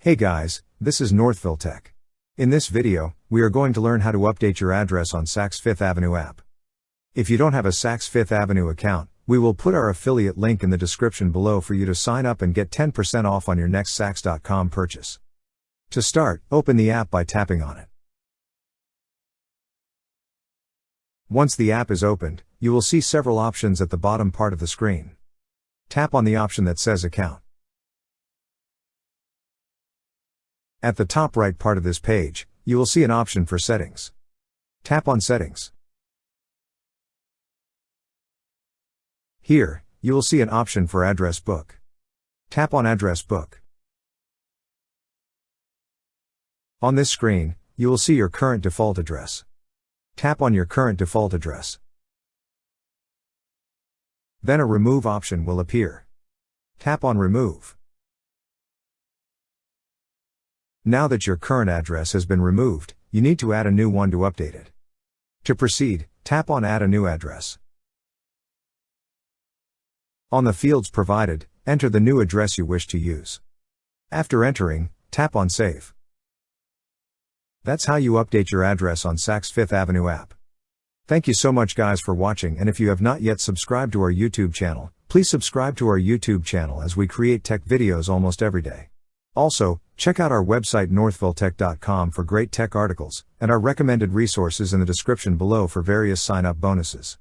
Hey guys, this is Northville Tech. In this video, we are going to learn how to update your address on Saks Fifth Avenue app. If you don't have a Saks Fifth Avenue account, we will put our affiliate link in the description below for you to sign up and get 10% off on your next Saks.com purchase. To start, open the app by tapping on it. Once the app is opened, you will see several options at the bottom part of the screen. Tap on the option that says Account. At the top right part of this page, you will see an option for Settings. Tap on Settings. Here, you will see an option for Address Book. Tap on Address Book. On this screen, you will see your current default address. Tap on your current default address. Then a Remove option will appear. Tap on Remove. Now that your current address has been removed, you need to add a new one to update it. To proceed, tap on Add a new address. On the fields provided, enter the new address you wish to use. After entering, tap on Save. That's how you update your address on Saks Fifth Avenue app. Thank you so much guys for watching, and if you have not yet subscribed to our YouTube channel, please subscribe to our YouTube channel as we create tech videos almost every day. Also, check out our website northvilletech.com for great tech articles, and our recommended resources in the description below for various sign-up bonuses.